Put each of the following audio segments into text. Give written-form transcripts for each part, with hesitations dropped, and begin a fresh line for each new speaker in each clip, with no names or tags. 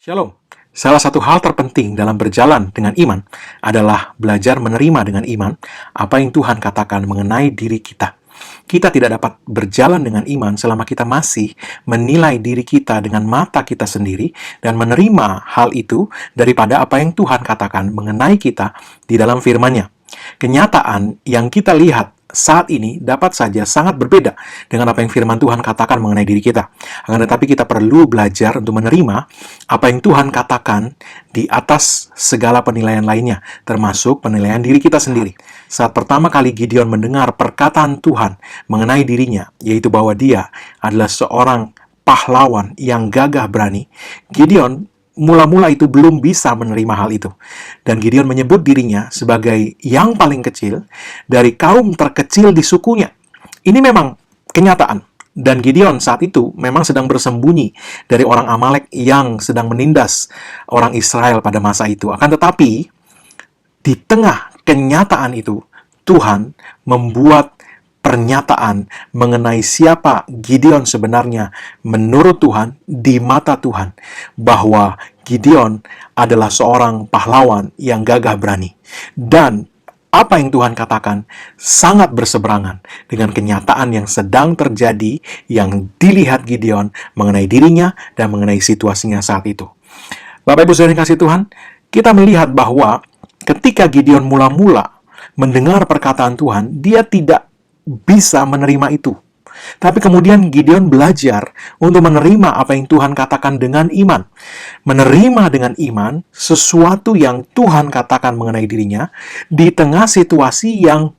Shalom. Salah satu hal terpenting dalam berjalan dengan iman adalah belajar menerima dengan iman apa yang Tuhan katakan mengenai diri kita. Kita tidak dapat berjalan dengan iman selama kita masih menilai diri kita dengan mata kita sendiri dan menerima hal itu daripada apa yang Tuhan katakan mengenai kita di dalam firman-Nya. Kenyataan yang kita lihat saat ini dapat saja sangat berbeda dengan apa yang firman Tuhan katakan mengenai diri kita. Akan tetapi kita perlu belajar untuk menerima apa yang Tuhan katakan di atas segala penilaian lainnya, termasuk penilaian diri kita sendiri. Saat pertama kali Gideon mendengar perkataan Tuhan mengenai dirinya, yaitu bahwa dia adalah seorang pahlawan yang gagah berani, Gideon mula-mula itu belum bisa menerima hal itu. Dan Gideon menyebut dirinya sebagai yang paling kecil dari kaum terkecil di sukunya. Ini memang kenyataan. Dan Gideon saat itu memang sedang bersembunyi dari orang Amalek yang sedang menindas orang Israel pada masa itu. Akan tetapi, di tengah kenyataan itu, Tuhan membuat pernyataan mengenai siapa Gideon sebenarnya menurut Tuhan di mata Tuhan, bahwa Gideon adalah seorang pahlawan yang gagah berani. Dan apa yang Tuhan katakan sangat berseberangan dengan kenyataan yang sedang terjadi yang dilihat Gideon mengenai dirinya dan mengenai situasinya saat itu. Bapak Ibu Saudara yang kasih Tuhan, kita melihat bahwa ketika Gideon mula-mula mendengar perkataan Tuhan, dia tidak bisa menerima itu. Tapi kemudian Gideon belajar untuk menerima apa yang Tuhan katakan dengan iman. Menerima dengan iman sesuatu yang Tuhan katakan mengenai dirinya di tengah situasi yang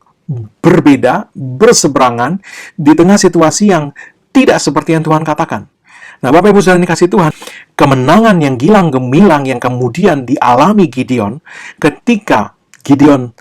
berbeda, berseberangan, di tengah situasi yang tidak seperti yang Tuhan katakan. Nah, Bapak Ibu Saudara yang dikasihi Tuhan, kemenangan yang gilang gemilang yang kemudian dialami Gideon ketika Gideon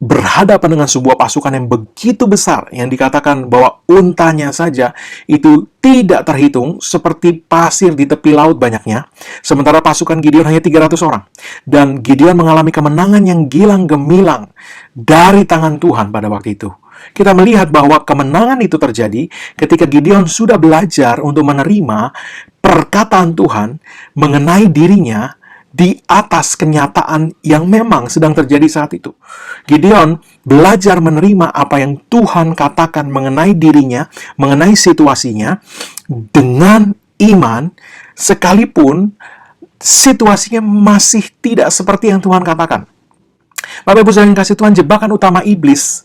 berhadapan dengan sebuah pasukan yang begitu besar, yang dikatakan bahwa untanya saja itu tidak terhitung, seperti pasir di tepi laut banyaknya, sementara pasukan Gideon hanya 300 orang. Dan Gideon mengalami kemenangan yang gilang gemilang dari tangan Tuhan pada waktu itu. Kita melihat bahwa kemenangan itu terjadi ketika Gideon sudah belajar untuk menerima perkataan Tuhan mengenai dirinya di atas kenyataan yang memang sedang terjadi saat itu. Gideon belajar menerima apa yang Tuhan katakan mengenai dirinya, mengenai situasinya, dengan iman, sekalipun situasinya masih tidak seperti yang Tuhan katakan. Bapak Ibu Saudara yang kasih Tuhan, jebakan utama iblis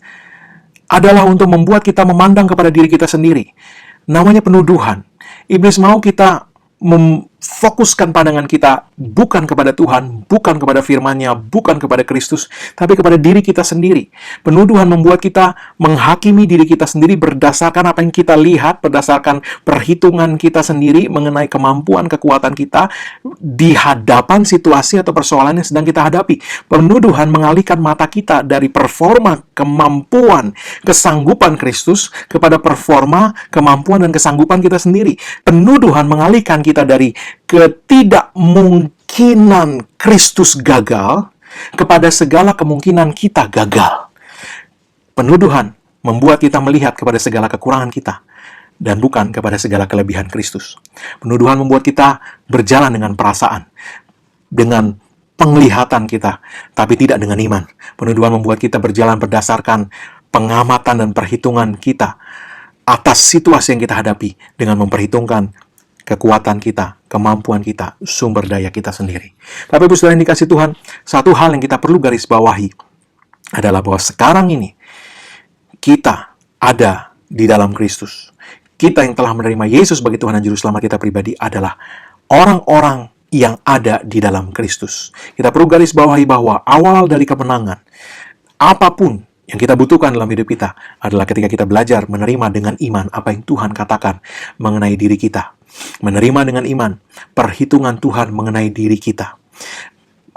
adalah untuk membuat kita memandang kepada diri kita sendiri. Namanya penuduhan. Iblis mau kita memfokuskan pandangan kita bukan kepada Tuhan, bukan kepada firman-Nya, bukan kepada Kristus, tapi kepada diri kita sendiri. Penuduhan membuat kita menghakimi diri kita sendiri berdasarkan apa yang kita lihat, berdasarkan perhitungan kita sendiri mengenai kemampuan, kekuatan kita di hadapan situasi atau persoalan yang sedang kita hadapi. Penuduhan mengalihkan mata kita dari performa, kemampuan, kesanggupan Kristus kepada performa, kemampuan, dan kesanggupan kita sendiri. Penuduhan mengalihkan kita dari ketidakmungkinan Kristus gagal kepada segala kemungkinan kita gagal. Penuduhan membuat kita melihat kepada segala kekurangan kita dan bukan kepada segala kelebihan Kristus. Penuduhan membuat kita berjalan dengan perasaan, dengan penglihatan kita, tapi tidak dengan iman. Penuduhan membuat kita berjalan berdasarkan pengamatan dan perhitungan kita atas situasi yang kita hadapi dengan memperhitungkan kekuatan kita, kemampuan kita, sumber daya kita sendiri. Tapi Ibu Saudara yang dikasihi Tuhan, satu hal yang kita perlu garis bawahi adalah bahwa sekarang ini kita ada di dalam Kristus. Kita yang telah menerima Yesus sebagai Tuhan dan Juru Selamat kita pribadi adalah orang-orang yang ada di dalam Kristus. Kita perlu garis bawahi bahwa awal dari kemenangan, apapun yang kita butuhkan dalam hidup kita adalah ketika kita belajar menerima dengan iman apa yang Tuhan katakan mengenai diri kita. Menerima dengan iman perhitungan Tuhan mengenai diri kita.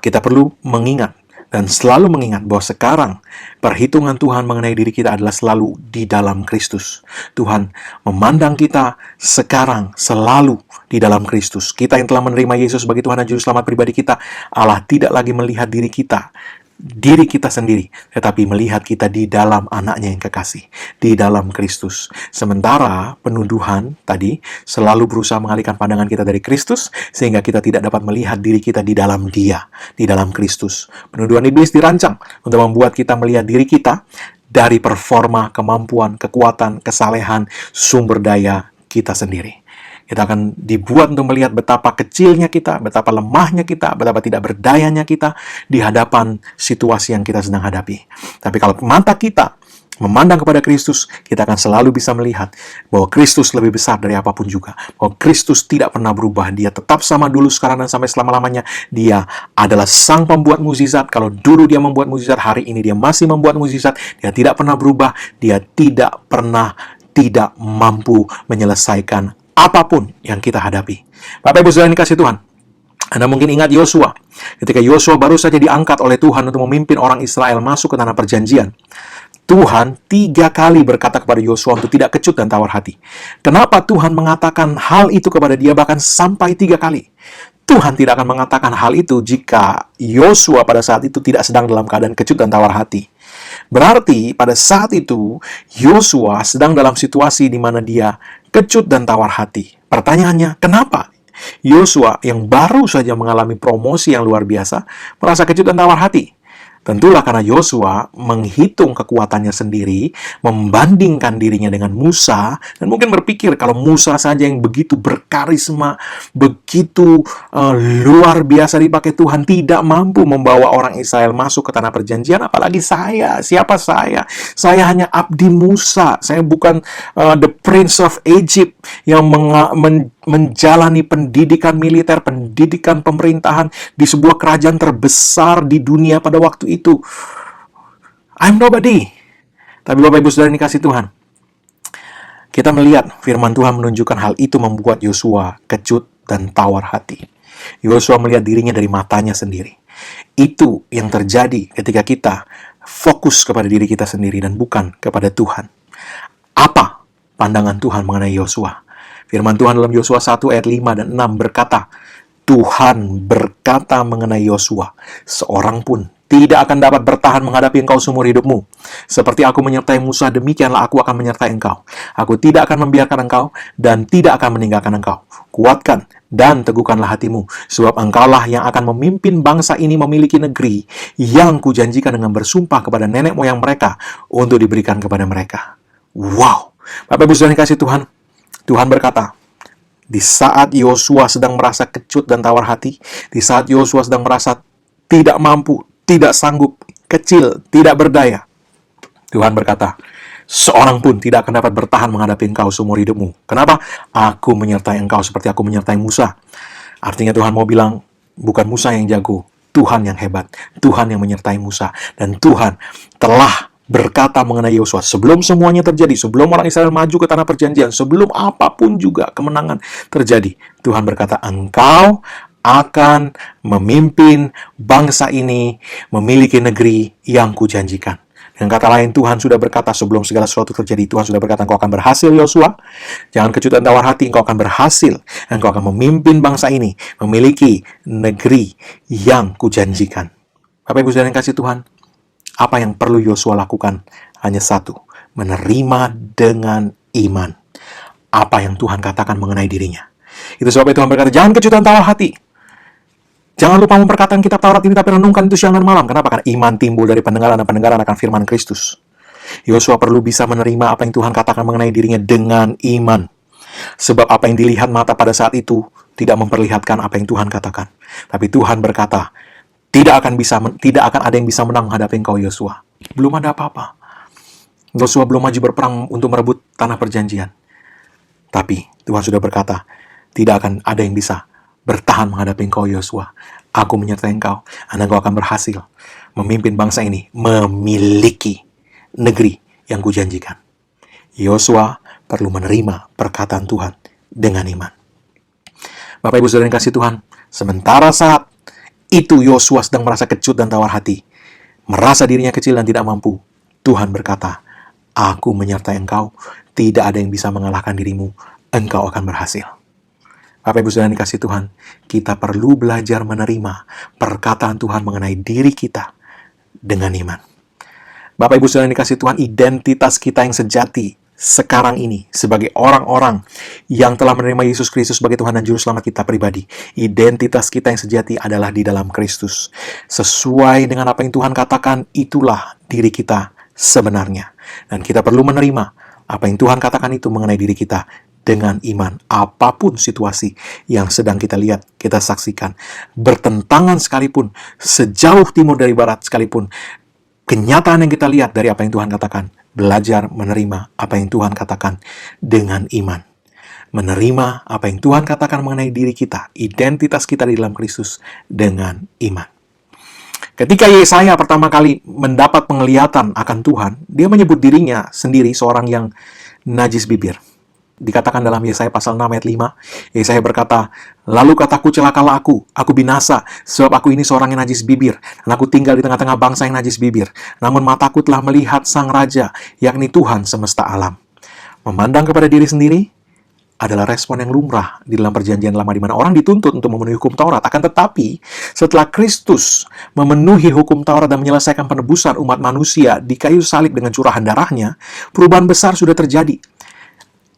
Kita perlu mengingat dan selalu mengingat bahwa sekarang perhitungan Tuhan mengenai diri kita adalah selalu di dalam Kristus. Tuhan memandang kita sekarang selalu di dalam Kristus. Kita yang telah menerima Yesus sebagai Tuhan dan Juru Selamat pribadi kita, Allah tidak lagi melihat diri kita diri kita sendiri, tetapi melihat kita di dalam anaknya yang kekasih, di dalam Kristus. Sementara penuduhan tadi selalu berusaha mengalihkan pandangan kita dari Kristus, sehingga kita tidak dapat melihat diri kita di dalam Dia, di dalam Kristus. Penuduhan iblis dirancang untuk membuat kita melihat diri kita dari performa, kemampuan, kekuatan, kesalehan, sumber daya kita sendiri. Kita akan dibuat untuk melihat betapa kecilnya kita, betapa lemahnya kita, betapa tidak berdayanya kita di hadapan situasi yang kita sedang hadapi. Tapi kalau mata kita memandang kepada Kristus, kita akan selalu bisa melihat bahwa Kristus lebih besar dari apapun juga. Bahwa Kristus tidak pernah berubah. Dia tetap sama dulu, sekarang, dan sampai selama-lamanya. Dia adalah sang pembuat mukjizat. Kalau dulu dia membuat mukjizat, hari ini dia masih membuat mukjizat. Dia tidak pernah berubah. Dia tidak pernah tidak mampu menyelesaikan apapun yang kita hadapi. Bapak Ibu Saudara yang dikasihi Tuhan, Anda mungkin ingat Yosua. Ketika Yosua baru saja diangkat oleh Tuhan untuk memimpin orang Israel masuk ke tanah perjanjian, Tuhan 3 kali berkata kepada Yosua untuk tidak kecut dan tawar hati. Kenapa Tuhan mengatakan hal itu kepada dia bahkan sampai 3 kali? Tuhan tidak akan mengatakan hal itu jika Yosua pada saat itu tidak sedang dalam keadaan kecut dan tawar hati. Berarti pada saat itu Yosua sedang dalam situasi di mana dia kecut dan tawar hati. Pertanyaannya, kenapa Yosua yang baru saja mengalami promosi yang luar biasa merasa kecut dan tawar hati? Tentulah karena Yosua menghitung kekuatannya sendiri, membandingkan dirinya dengan Musa, dan mungkin berpikir kalau Musa saja yang begitu berkarisma, begitu luar biasa dipakai Tuhan, tidak mampu membawa orang Israel masuk ke tanah perjanjian, apalagi saya. Siapa saya? Saya hanya abdi Musa. Saya bukan the Prince of Egypt yang menjalani pendidikan militer, pendidikan pemerintahan di sebuah kerajaan terbesar di dunia pada waktu itu. I'm nobody. Tapi Bapak Ibu Saudara yang dikasihi Tuhan, kita melihat firman Tuhan menunjukkan hal itu membuat Yosua kecut dan tawar hati. Yosua melihat dirinya dari matanya sendiri. Itu yang terjadi ketika kita fokus kepada diri kita sendiri dan bukan kepada Tuhan. Apa pandangan Tuhan mengenai Yosua? Firman Tuhan dalam Yosua 1 ayat 5 dan 6 berkata, Tuhan berkata mengenai Yosua, seorang pun tidak akan dapat bertahan menghadapi engkau seumur hidupmu. Seperti aku menyertai Musa, demikianlah aku akan menyertai engkau. Aku tidak akan membiarkan engkau dan tidak akan meninggalkan engkau. Kuatkan dan teguhkanlah hatimu, sebab engkaulah yang akan memimpin bangsa ini memiliki negeri yang kujanjikan dengan bersumpah kepada nenek moyang mereka untuk diberikan kepada mereka. Wow! Bapak Ibu Saudara yang kasih Tuhan, Tuhan berkata, di saat Yosua sedang merasa kecut dan tawar hati, di saat Yosua sedang merasa tidak mampu, tidak sanggup, kecil, tidak berdaya, Tuhan berkata, seorang pun tidak akan dapat bertahan menghadapi engkau seumur hidupmu. Kenapa? Aku menyertai engkau seperti aku menyertai Musa. Artinya Tuhan mau bilang, bukan Musa yang jago, Tuhan yang hebat, Tuhan yang menyertai Musa. Dan Tuhan telah berkata mengenai Yosua, sebelum semuanya terjadi, sebelum orang Israel maju ke tanah perjanjian, sebelum apapun juga kemenangan terjadi, Tuhan berkata, engkau akan memimpin bangsa ini memiliki negeri yang kujanjikan. Dengan kata lain, Tuhan sudah berkata sebelum segala sesuatu terjadi, Tuhan sudah berkata, engkau akan berhasil Yosua, jangan kecut dan tawar hati, engkau akan berhasil, engkau akan memimpin bangsa ini memiliki negeri yang kujanjikan. Bapak Ibu Saudara yang kasih Tuhan, apa yang perlu Yosua lakukan? Hanya satu, menerima dengan iman apa yang Tuhan katakan mengenai dirinya. Itu sebabnya Tuhan berkata, jangan kecut dan tawar hati. Jangan lupa memperkatakan kitab Taurat ini, tapi renungkan itu siang dan malam. Kenapa? Karena iman timbul dari pendengaran, dan pendengaran akan firman Kristus. Yosua perlu bisa menerima apa yang Tuhan katakan mengenai dirinya dengan iman. Sebab apa yang dilihat mata pada saat itu tidak memperlihatkan apa yang Tuhan katakan. Tapi Tuhan berkata, tidak akan ada yang bisa menang menghadapi engkau Yosua. Belum ada apa-apa. Yosua belum maju berperang untuk merebut tanah perjanjian. Tapi Tuhan sudah berkata, tidak akan ada yang bisa bertahan menghadapi engkau Yosua. Aku menyertai engkau, dan engkau akan berhasil memimpin bangsa ini memiliki negeri yang kujanjikan. Yosua perlu menerima perkataan Tuhan dengan iman. Bapak Ibu Saudara yang kasih Tuhan, sementara saat itu Yosua sedang merasa kecut dan tawar hati, merasa dirinya kecil dan tidak mampu, Tuhan berkata, aku menyertai engkau, tidak ada yang bisa mengalahkan dirimu, engkau akan berhasil. Bapak Ibu Saudara yang dikasih Tuhan, kita perlu belajar menerima perkataan Tuhan mengenai diri kita dengan iman. Bapak Ibu Saudara yang dikasih Tuhan, identitas kita yang sejati sekarang ini sebagai orang-orang yang telah menerima Yesus Kristus sebagai Tuhan dan Juru Selamat kita pribadi. Identitas kita yang sejati adalah di dalam Kristus. Sesuai dengan apa yang Tuhan katakan, itulah diri kita sebenarnya. Dan kita perlu menerima apa yang Tuhan katakan itu mengenai diri kita dengan iman. Apapun situasi yang sedang kita lihat, kita saksikan, bertentangan sekalipun, sejauh timur dari barat sekalipun, kenyataan yang kita lihat dari apa yang Tuhan katakan, belajar menerima apa yang Tuhan katakan dengan iman. Menerima apa yang Tuhan katakan mengenai diri kita, identitas kita di dalam Kristus dengan iman. Ketika Yesaya pertama kali mendapat penglihatan akan Tuhan, dia menyebut dirinya sendiri seorang yang najis bibir. Dikatakan dalam Yesaya pasal 6 ayat 5, Yesaya berkata, "Lalu kataku, celakalah aku binasa, sebab aku ini seorang yang najis bibir, dan aku tinggal di tengah-tengah bangsa yang najis bibir. Namun mataku telah melihat Sang Raja, yakni Tuhan semesta alam." Memandang kepada diri sendiri adalah respon yang lumrah di dalam perjanjian lama, di mana orang dituntut untuk memenuhi hukum Taurat. Akan tetapi, setelah Kristus memenuhi hukum Taurat dan menyelesaikan penebusan umat manusia di kayu salib dengan curahan darahnya, perubahan besar sudah terjadi.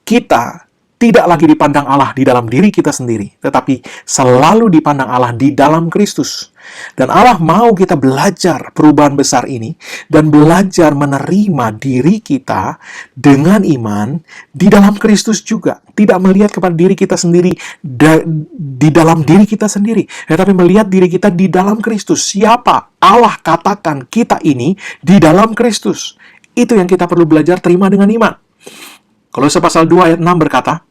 Kita tidak lagi dipandang Allah di dalam diri kita sendiri, tetapi selalu dipandang Allah di dalam Kristus. Dan Allah mau kita belajar perubahan besar ini dan belajar menerima diri kita dengan iman di dalam Kristus juga. Tidak melihat kepada diri kita sendiri di dalam diri kita sendiri, tetapi melihat diri kita di dalam Kristus. Siapa Allah katakan kita ini di dalam Kristus. Itu yang kita perlu belajar terima dengan iman. Kolose pasal 2 ayat 6 berkata,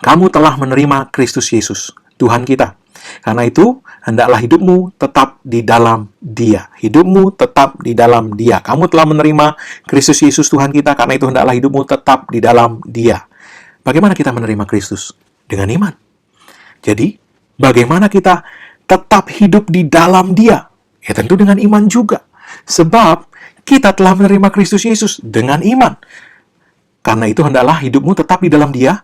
"Kamu telah menerima Kristus Yesus, Tuhan kita. Karena itu, hendaklah hidupmu tetap di dalam Dia." Hidupmu tetap di dalam Dia. Kamu telah menerima Kristus Yesus, Tuhan kita. Karena itu, hendaklah hidupmu tetap di dalam Dia. Bagaimana kita menerima Kristus? Dengan iman. Jadi, bagaimana kita tetap hidup di dalam Dia? Ya tentu dengan iman juga. Sebab, kita telah menerima Kristus Yesus dengan iman. Karena itu, hendaklah hidupmu tetap di dalam Dia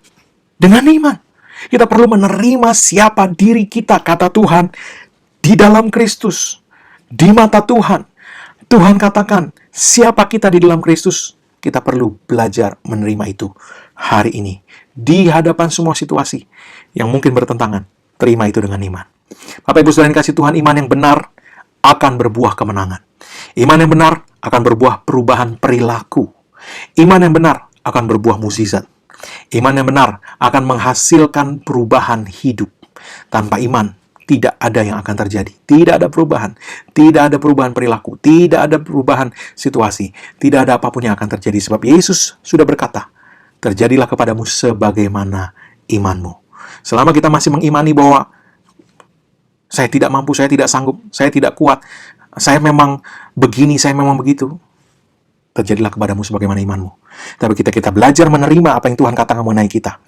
dengan iman. Kita perlu menerima siapa diri kita, kata Tuhan, di dalam Kristus. Di mata Tuhan. Tuhan katakan, siapa kita di dalam Kristus. Kita perlu belajar menerima itu hari ini. Di hadapan semua situasi yang mungkin bertentangan, terima itu dengan iman. Bapak Ibu Saudara yang kasih Tuhan, iman yang benar akan berbuah kemenangan. Iman yang benar akan berbuah perubahan perilaku. Iman yang benar akan berbuah mukjizat. Iman yang benar akan menghasilkan perubahan hidup. Tanpa iman, tidak ada yang akan terjadi. Tidak ada perubahan. Tidak ada perubahan perilaku. Tidak ada perubahan situasi. Tidak ada apapun yang akan terjadi. Sebab Yesus sudah berkata, terjadilah kepadamu sebagaimana imanmu. Selama kita masih mengimani bahwa saya tidak mampu, saya tidak sanggup, saya tidak kuat, saya memang begini, saya memang begitu, terjadilah kepadamu sebagaimana imanmu. Tapi kita belajar menerima apa yang Tuhan katakan mengenai kita.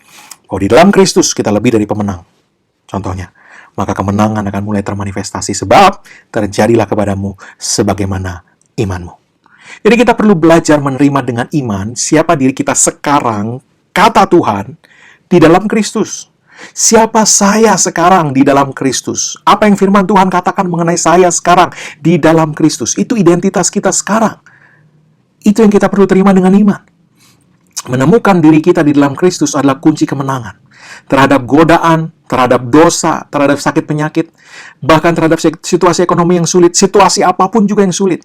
Bahwa di dalam Kristus kita lebih dari pemenang. Contohnya, maka kemenangan akan mulai termanifestasi sebab terjadilah kepadamu sebagaimana imanmu. Jadi kita perlu belajar menerima dengan iman siapa diri kita sekarang, kata Tuhan, di dalam Kristus. Siapa saya sekarang di dalam Kristus? Apa yang firman Tuhan katakan mengenai saya sekarang di dalam Kristus? Itu identitas kita sekarang. Itu yang kita perlu terima dengan iman. Menemukan diri kita di dalam Kristus adalah kunci kemenangan. Terhadap godaan, terhadap dosa, terhadap sakit penyakit, bahkan terhadap situasi ekonomi yang sulit, situasi apapun juga yang sulit.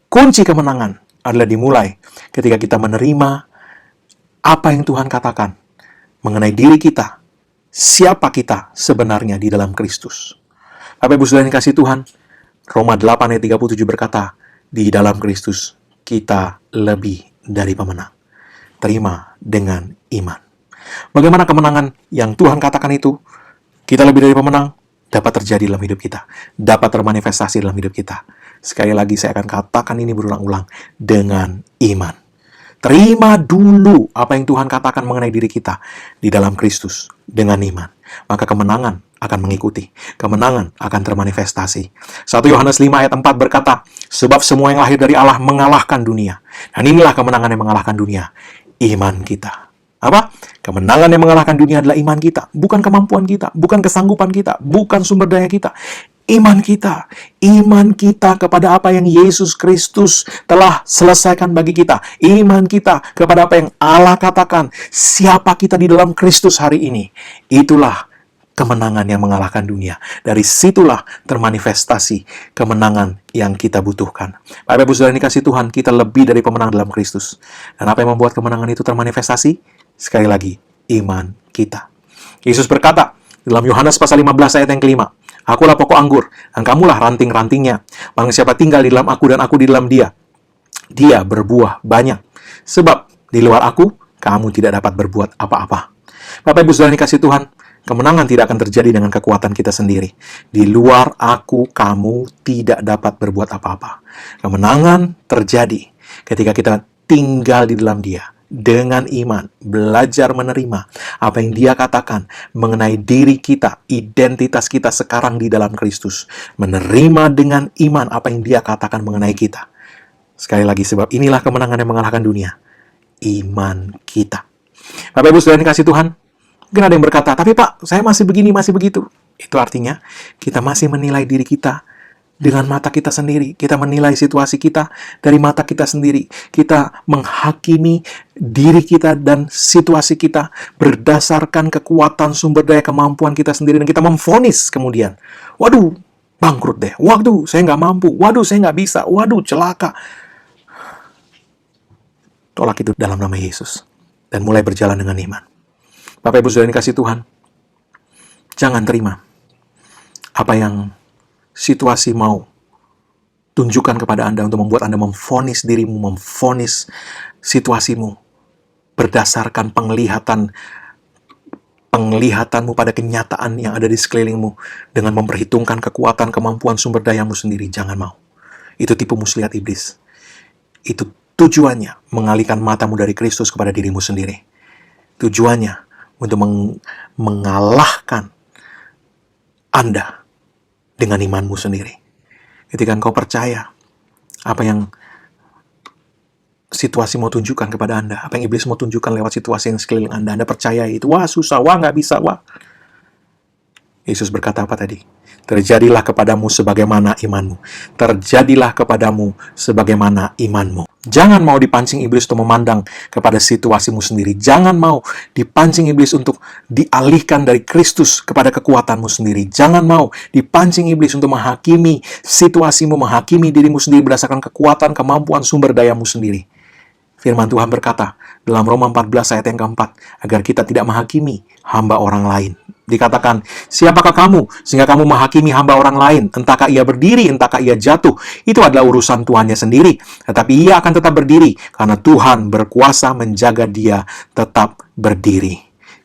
Kunci kemenangan adalah dimulai ketika kita menerima apa yang Tuhan katakan mengenai diri kita, siapa kita sebenarnya di dalam Kristus. Bapak Ibu Saudara yang kasih Tuhan, Roma 8 ayat 37 berkata, di dalam Kristus kita lebih dari pemenang. Terima dengan iman. Bagaimana kemenangan yang Tuhan katakan itu, kita lebih dari pemenang, dapat terjadi dalam hidup kita. Dapat termanifestasi dalam hidup kita. Sekali lagi saya akan katakan ini berulang-ulang, dengan iman. Terima dulu apa yang Tuhan katakan mengenai diri kita di dalam Kristus dengan iman. Maka kemenangan akan mengikuti. Kemenangan akan termanifestasi. 1 Yohanes 5 ayat 4 berkata, sebab semua yang lahir dari Allah mengalahkan dunia. Dan inilah kemenangan yang mengalahkan dunia. Iman kita. Apa? Kemenangan yang mengalahkan dunia adalah iman kita. Bukan kemampuan kita. Bukan kesanggupan kita. Bukan sumber daya kita. Iman kita. Iman kita kepada apa yang Yesus Kristus telah selesaikan bagi kita. Iman kita kepada apa yang Allah katakan. Siapa kita di dalam Kristus hari ini. Itulah kemenangan yang mengalahkan dunia. Dari situlah termanifestasi kemenangan yang kita butuhkan. Bapak Ibu Saudara yang dikasihi Tuhan, kita lebih dari pemenang dalam Kristus. Dan apa yang membuat kemenangan itu termanifestasi? Sekali lagi, iman kita. Yesus berkata dalam Yohanes pasal 15 ayat yang kelima, Akulah pokok anggur, dan kamulah ranting-rantingnya. Barang siapa tinggal di dalam aku dan aku di dalam dia, dia berbuah banyak. Sebab di luar aku, kamu tidak dapat berbuat apa-apa. Bapak Ibu Saudara yang dikasihi Tuhan, kemenangan tidak akan terjadi dengan kekuatan kita sendiri. Di luar aku, kamu tidak dapat berbuat apa-apa. Kemenangan terjadi ketika kita tinggal di dalam dia. Dengan iman, belajar menerima apa yang dia katakan mengenai diri kita, identitas kita sekarang di dalam Kristus. Menerima dengan iman apa yang dia katakan mengenai kita. Sekali lagi, sebab inilah kemenangan yang mengalahkan dunia. Iman kita. Bapak Ibu Saudara yang dikasihi Tuhan, mungkin ada yang berkata, tapi Pak, saya masih begini, masih begitu. Itu artinya, kita masih menilai diri kita dengan mata kita sendiri. Kita menilai situasi kita dari mata kita sendiri. Kita menghakimi diri kita dan situasi kita berdasarkan kekuatan sumber daya kemampuan kita sendiri. Dan kita memvonis kemudian, waduh, bangkrut deh. Waduh, saya nggak mampu. Waduh, saya nggak bisa. Waduh, celaka. Tolak itu dalam nama Yesus. Dan mulai berjalan dengan iman. Bapak Ibu Saudara yang dikasihi Tuhan, jangan terima apa yang situasi mau tunjukkan kepada Anda untuk membuat Anda memvonis dirimu, memvonis situasimu berdasarkan penglihatanmu pada kenyataan yang ada di sekelilingmu dengan memperhitungkan kekuatan, kemampuan, sumber dayamu sendiri. Jangan mau. Itu tipu muslihat iblis. Itu tujuannya mengalihkan matamu dari Kristus kepada dirimu sendiri. Tujuannya untuk mengalahkan Anda dengan imanmu sendiri. Ketika engkau percaya apa yang situasi mau tunjukkan kepada Anda, apa yang iblis mau tunjukkan lewat situasi yang sekeliling Anda, Anda percaya itu, wah susah, wah nggak bisa, wah. Yesus berkata apa tadi? Terjadilah kepadamu sebagaimana imanmu. Terjadilah kepadamu sebagaimana imanmu. Jangan mau dipancing iblis untuk memandang kepada situasimu sendiri. Jangan mau dipancing iblis untuk dialihkan dari Kristus kepada kekuatanmu sendiri. Jangan mau dipancing iblis untuk menghakimi situasimu, menghakimi dirimu sendiri berdasarkan kekuatan, kemampuan, sumber dayamu sendiri. Firman Tuhan berkata dalam Roma 14 ayat yang keempat, agar kita tidak menghakimi hamba orang lain. Dikatakan, siapakah kamu sehingga kamu menghakimi hamba orang lain? Entahkah ia berdiri, entahkah ia jatuh. Itu adalah urusan Tuhannya sendiri. Tetapi ia akan tetap berdiri karena Tuhan berkuasa menjaga dia tetap berdiri.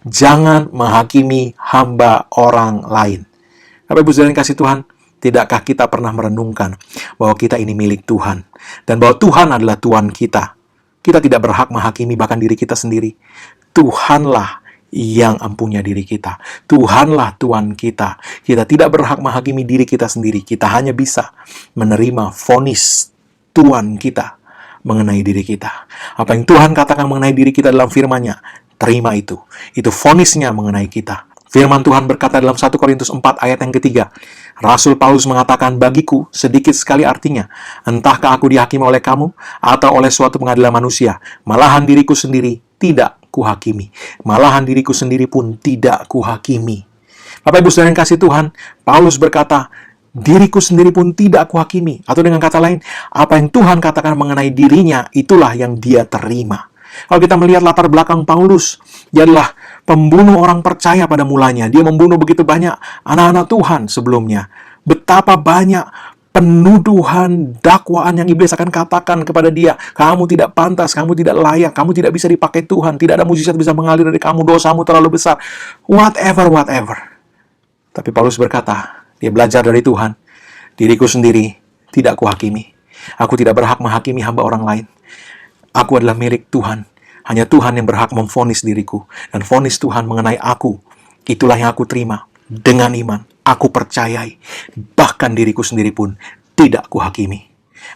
Jangan menghakimi hamba orang lain. Bapak Ibu Saudara yang kasih Tuhan, tidakkah kita pernah merenungkan bahwa kita ini milik Tuhan dan bahwa Tuhan adalah Tuhan kita? Kita tidak berhak menghakimi bahkan diri kita sendiri. Tuhanlah yang empunya diri kita. Tuhanlah Tuhan kita. Kita tidak berhak menghakimi diri kita sendiri. Kita hanya bisa menerima vonis Tuhan kita mengenai diri kita. Apa yang Tuhan katakan mengenai diri kita dalam firman-Nya, terima itu. Itu vonisnya mengenai kita. Firman Tuhan berkata dalam 1 Korintus 4 ayat yang ketiga, Rasul Paulus mengatakan, bagiku sedikit sekali artinya, entahkah aku dihakimi oleh kamu atau oleh suatu pengadilan manusia, malahan diriku sendiri tidak kuhakimi. Malahan diriku sendiri pun tidak kuhakimi. Bapak Ibu Saudara yang kasih Tuhan, Paulus berkata, diriku sendiri pun tidak kuhakimi. Atau dengan kata lain, apa yang Tuhan katakan mengenai dirinya, itulah yang dia terima. Kalau kita melihat latar belakang Paulus, dia adalah pembunuh orang percaya pada mulanya. Dia membunuh begitu banyak anak-anak Tuhan sebelumnya. Betapa banyak penuduhan, dakwaan yang iblis akan katakan kepada dia. Kamu tidak pantas, kamu tidak layak, kamu tidak bisa dipakai Tuhan. Tidak ada mujizat bisa mengalir dari kamu, dosamu terlalu besar. Whatever. Tapi Paulus berkata, dia belajar dari Tuhan. Diriku sendiri tidak kuhakimi. Aku tidak berhak menghakimi hamba orang lain. Aku adalah milik Tuhan. Hanya Tuhan yang berhak memvonis diriku. Dan vonis Tuhan mengenai aku, itulah yang aku terima dengan iman. Aku percayai. Bahkan diriku sendiri pun tidak kuhakimi.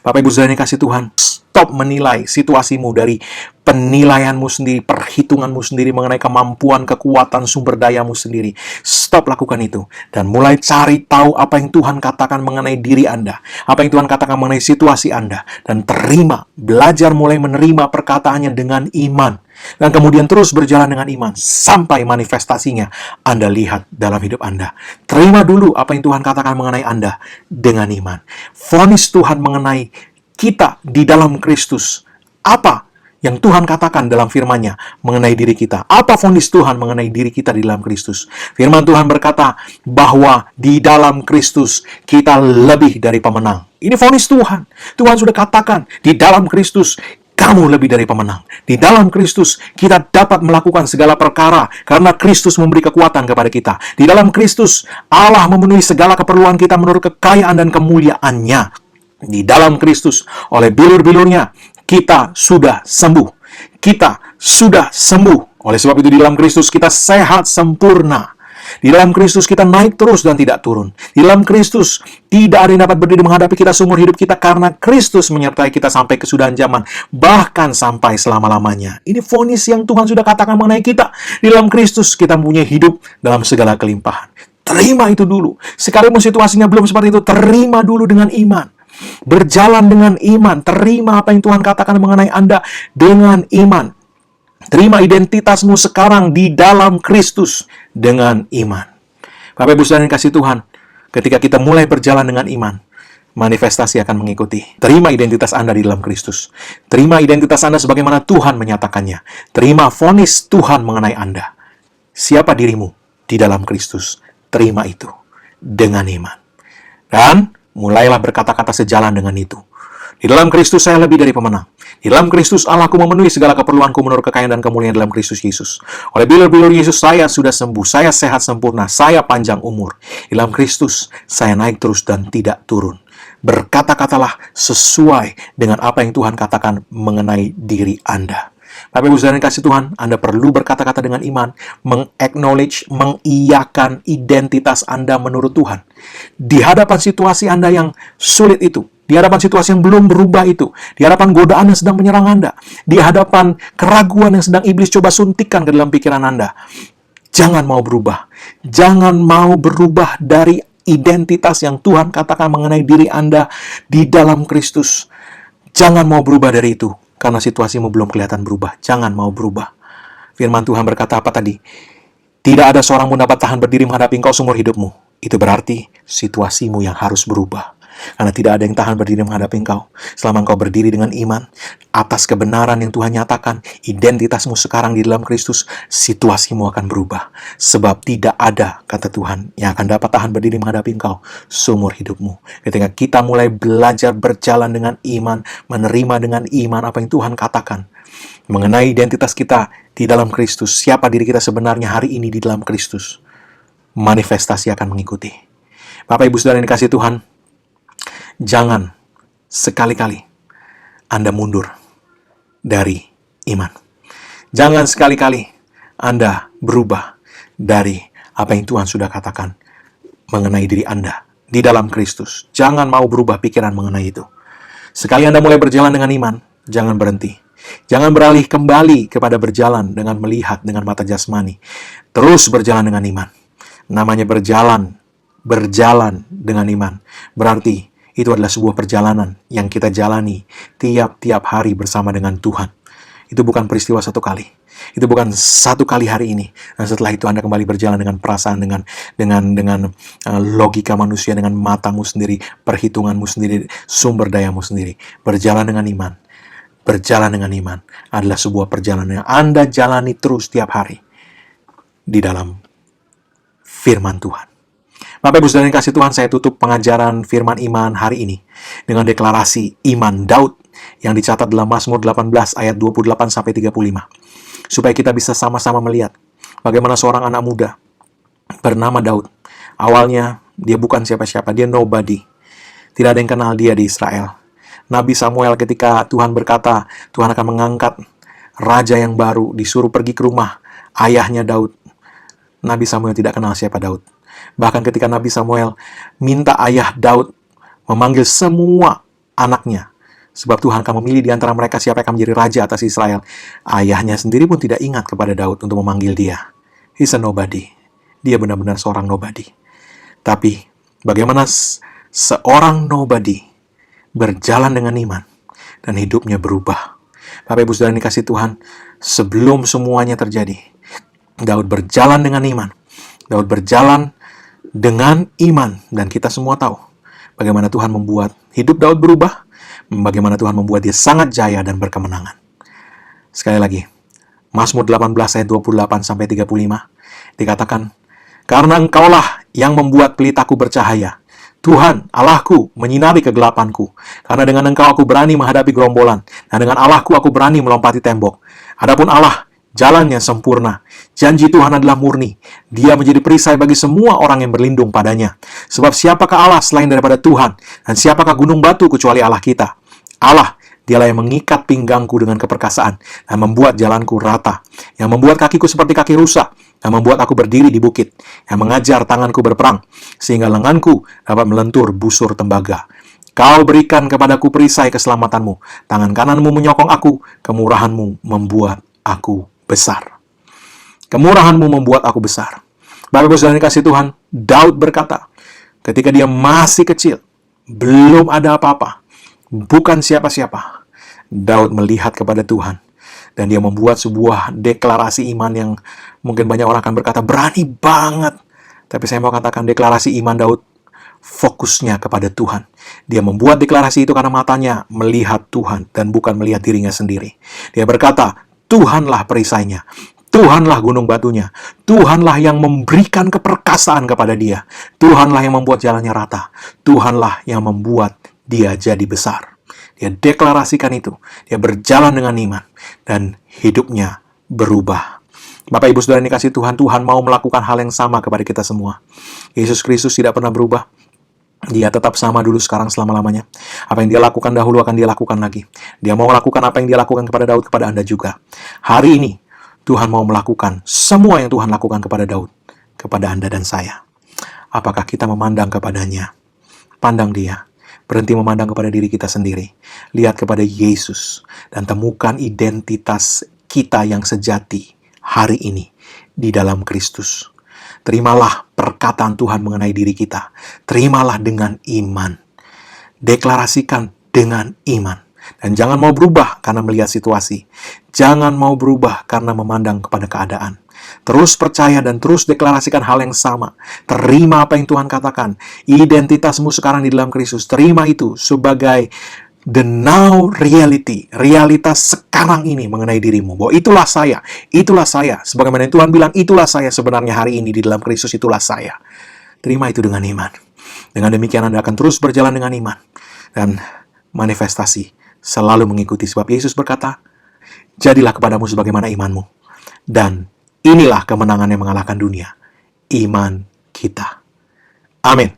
Bapak Ibu Saudara yang kasih Tuhan, stop menilai situasimu dari penilaianmu sendiri, perhitunganmu sendiri mengenai kemampuan, kekuatan, sumber dayamu sendiri. Stop lakukan itu. Dan mulai cari tahu apa yang Tuhan katakan mengenai diri Anda. Apa yang Tuhan katakan mengenai situasi Anda. Dan terima, belajar mulai menerima perkataannya dengan iman. Dan kemudian terus berjalan dengan iman. Sampai manifestasinya Anda lihat dalam hidup Anda. Terima dulu apa yang Tuhan katakan mengenai Anda dengan iman. Vonis Tuhan mengenai kita di dalam Kristus. Apa yang Tuhan katakan dalam firman-Nya mengenai diri kita? Apa vonis Tuhan mengenai diri kita di dalam Kristus? Firman Tuhan berkata bahwa di dalam Kristus kita lebih dari pemenang. Ini vonis Tuhan. Tuhan sudah katakan di dalam Kristus kamu lebih dari pemenang. Di dalam Kristus kita dapat melakukan segala perkara karena Kristus memberi kekuatan kepada kita. Di dalam Kristus Allah memenuhi segala keperluan kita menurut kekayaan dan kemuliaan-Nya. Di dalam Kristus, oleh bilur-bilurnya, kita sudah sembuh. Kita sudah sembuh. Oleh sebab itu di dalam Kristus kita sehat sempurna. Di dalam Kristus kita naik terus dan tidak turun. Di dalam Kristus tidak ada yang dapat berdiri menghadapi kita seumur hidup kita karena Kristus menyertai kita sampai kesudahan zaman. Bahkan sampai selama-lamanya. Ini vonis yang Tuhan sudah katakan mengenai kita. Di dalam Kristus kita mempunyai hidup dalam segala kelimpahan. Terima itu dulu. Sekalipun situasinya belum seperti itu, terima dulu dengan iman. Berjalan dengan iman, terima apa yang Tuhan katakan mengenai Anda dengan iman. Terima identitasmu sekarang di dalam Kristus dengan iman. Bapak Ibu Saudara yang kasih Tuhan, ketika kita mulai berjalan dengan iman, manifestasi akan mengikuti. Terima identitas Anda di dalam Kristus. Terima identitas Anda sebagaimana Tuhan menyatakannya. Terima vonis Tuhan mengenai Anda. Siapa dirimu di dalam Kristus? Terima itu dengan iman. Dan mulailah berkata-kata sejalan dengan itu. Di dalam Kristus saya lebih dari pemenang. Di dalam Kristus Allahku memenuhi segala keperluanku menurut kekayaan dan kemuliaan dalam Kristus Yesus. Oleh bilur-bilur Yesus saya sudah sembuh. Saya sehat sempurna. Saya panjang umur. Di dalam Kristus saya naik terus dan tidak turun. Berkata-katalah sesuai dengan apa yang Tuhan katakan mengenai diri Anda. Bapak Ibu Saudara yang kasih Tuhan, Anda perlu berkata-kata dengan iman, mengacknowledge, mengiyakan identitas Anda menurut Tuhan. Di hadapan situasi Anda yang sulit itu, di hadapan situasi yang belum berubah itu, di hadapan godaan yang sedang menyerang Anda, di hadapan keraguan yang sedang iblis coba suntikkan ke dalam pikiran Anda, jangan mau berubah. Jangan mau berubah dari identitas yang Tuhan katakan mengenai diri Anda di dalam Kristus. Jangan mau berubah dari itu. Karena situasimu belum kelihatan berubah. Jangan mau berubah. Firman Tuhan berkata apa tadi? Tidak ada seorang pun dapat tahan berdiri menghadapi engkau seumur hidupmu. Itu berarti situasimu yang harus berubah. Karena tidak ada yang tahan berdiri menghadapi engkau. Selama engkau berdiri dengan iman, atas kebenaran yang Tuhan nyatakan, identitasmu sekarang di dalam Kristus, situasimu akan berubah. Sebab tidak ada, kata Tuhan, yang akan dapat tahan berdiri menghadapi engkau seumur hidupmu. Ketika kita mulai belajar berjalan dengan iman, menerima dengan iman apa yang Tuhan katakan, mengenai identitas kita di dalam Kristus, siapa diri kita sebenarnya hari ini di dalam Kristus, manifestasi akan mengikuti. Bapak Ibu Saudara yang dikasihi Tuhan, jangan sekali-kali Anda mundur dari iman. Jangan sekali-kali Anda berubah dari apa yang Tuhan sudah katakan mengenai diri Anda di dalam Kristus. Jangan mau berubah pikiran mengenai itu. Sekali Anda mulai berjalan dengan iman, jangan berhenti. Jangan beralih kembali kepada berjalan dengan melihat dengan mata jasmani. Terus berjalan dengan iman. Namanya berjalan dengan iman. Berarti itu adalah sebuah perjalanan yang kita jalani tiap-tiap hari bersama dengan Tuhan. Itu bukan peristiwa satu kali. Itu bukan satu kali hari ini. Dan setelah itu Anda kembali berjalan dengan perasaan, dengan logika manusia, dengan matamu sendiri, perhitunganmu sendiri, sumber dayamu sendiri. Berjalan dengan iman. Berjalan dengan iman adalah sebuah perjalanan yang Anda jalani terus tiap hari di dalam firman Tuhan. Bapak Ibu Saudara yang kasih Tuhan, saya tutup pengajaran firman iman hari ini dengan deklarasi iman Daud yang dicatat dalam Mazmur 18 ayat 28-35. Supaya kita bisa sama-sama melihat bagaimana seorang anak muda bernama Daud. Awalnya dia bukan siapa-siapa, dia nobody. Tidak ada yang kenal dia di Israel. Nabi Samuel ketika Tuhan berkata Tuhan akan mengangkat raja yang baru, disuruh pergi ke rumah ayahnya Daud. Nabi Samuel tidak kenal siapa Daud. Bahkan ketika Nabi Samuel minta ayah Daud memanggil semua anaknya. Sebab Tuhan akan memilih di antara mereka siapa yang akan menjadi raja atas Israel. Ayahnya sendiri pun tidak ingat kepada Daud untuk memanggil dia. He's a nobody. Dia benar-benar seorang nobody. Tapi bagaimana seorang nobody berjalan dengan iman dan hidupnya berubah. Bapak Ibu Saudara yang dikasihi Tuhan, sebelum semuanya terjadi, Daud berjalan dengan iman. Daud berjalan dengan iman, dan kita semua tahu bagaimana Tuhan membuat hidup Daud berubah, bagaimana Tuhan membuat dia sangat jaya dan berkemenangan. Sekali lagi, Mazmur 18 ayat 28-35 dikatakan, "Karena Engkaulah yang membuat pelitaku bercahaya, Tuhan, Allahku, menyinari kegelapanku. Karena dengan Engkau aku berani menghadapi gerombolan, dan dengan Allahku aku berani melompati tembok. Adapun Allah, jalannya sempurna. Janji Tuhan adalah murni. Dia menjadi perisai bagi semua orang yang berlindung padanya. Sebab siapakah Allah selain daripada Tuhan? Dan siapakah gunung batu kecuali Allah kita? Allah, Dialah yang mengikat pinggangku dengan keperkasaan dan membuat jalanku rata, yang membuat kakiku seperti kaki rusa, yang membuat aku berdiri di bukit, yang mengajar tanganku berperang, sehingga lenganku dapat melentur busur tembaga. Kau berikan kepadaku perisai keselamatanmu, tangan kananmu menyokong aku, kemurahanmu membuat aku besar." Kemurahanmu membuat aku besar. Bapak Ibu Saudara dikasihi Tuhan, Daud berkata, ketika dia masih kecil, belum ada apa-apa, bukan siapa-siapa, Daud melihat kepada Tuhan, dan dia membuat sebuah deklarasi iman yang mungkin banyak orang akan berkata berani banget. Tapi saya mau katakan deklarasi iman Daud fokusnya kepada Tuhan. Dia membuat deklarasi itu karena matanya melihat Tuhan dan bukan melihat dirinya sendiri. Dia berkata, Tuhanlah perisainya, Tuhanlah gunung batunya, Tuhanlah yang memberikan keperkasaan kepada dia, Tuhanlah yang membuat jalannya rata, Tuhanlah yang membuat dia jadi besar. Dia deklarasikan itu. Dia berjalan dengan iman. Dan hidupnya berubah. Bapak Ibu Saudara yang dikasihi Tuhan, Tuhan mau melakukan hal yang sama kepada kita semua. Yesus Kristus tidak pernah berubah. Dia tetap sama dulu, sekarang, selama-lamanya. Apa yang dia lakukan dahulu akan dia lakukan lagi. Dia mau melakukan apa yang dia lakukan kepada Daud, kepada Anda juga. Hari ini, Tuhan mau melakukan semua yang Tuhan lakukan kepada Daud, kepada Anda dan saya. Apakah kita memandang kepadanya? Pandang dia. Berhenti memandang kepada diri kita sendiri. Lihat kepada Yesus dan temukan identitas kita yang sejati hari ini di dalam Kristus. Terimalah perkataan Tuhan mengenai diri kita. Terimalah dengan iman. Deklarasikan dengan iman. Dan jangan mau berubah karena melihat situasi. Jangan mau berubah karena memandang kepada keadaan. Terus percaya dan terus deklarasikan hal yang sama. Terima apa yang Tuhan katakan. Identitasmu sekarang di dalam Kristus. Terima itu sebagai the now reality. Realitas sekarang ini mengenai dirimu. Bahwa itulah saya. Itulah saya. Sebagaimana yang Tuhan bilang, itulah saya sebenarnya hari ini di dalam Kristus. Itulah saya. Terima itu dengan iman. Dengan demikian Anda akan terus berjalan dengan iman. Dan manifestasi selalu mengikuti. Sebab Yesus berkata, jadilah kepadamu sebagaimana imanmu. Dan inilah kemenangan yang mengalahkan dunia. Iman kita. Amin.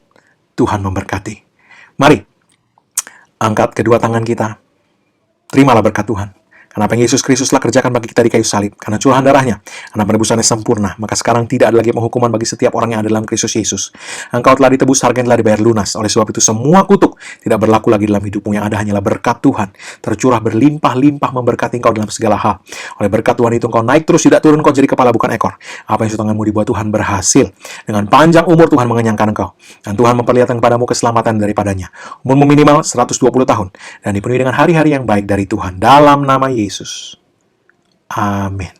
Tuhan memberkati. Mari, angkat kedua tangan kita. Terimalah berkat Tuhan. Karena apa yang Yesus Kristus telah kerjakan bagi kita di kayu salib. Karena curahan darahnya, karena penebusannya sempurna. Maka sekarang tidak ada lagi penghukuman bagi setiap orang yang ada dalam Kristus Yesus. Engkau telah ditebus, harga yang telah dibayar lunas. Oleh sebab itu semua kutuk tidak berlaku lagi dalam hidupmu. Yang ada hanyalah berkat Tuhan. Tercurah berlimpah-limpah memberkati engkau dalam segala hal. Oleh berkat Tuhan itu engkau naik terus, tidak turun, engkau jadi kepala bukan ekor. Apa yang tanganmu dibuat Tuhan berhasil. Dengan panjang umur Tuhan mengenyangkan engkau. Dan Tuhan memperlihatkan kepadamu keselamatan daripadanya. Umurmu minimal 120 tahun. Dan dipenuhi dengan hari-hari yang baik dari Tuhan. Dalam nama Yesus. Amin.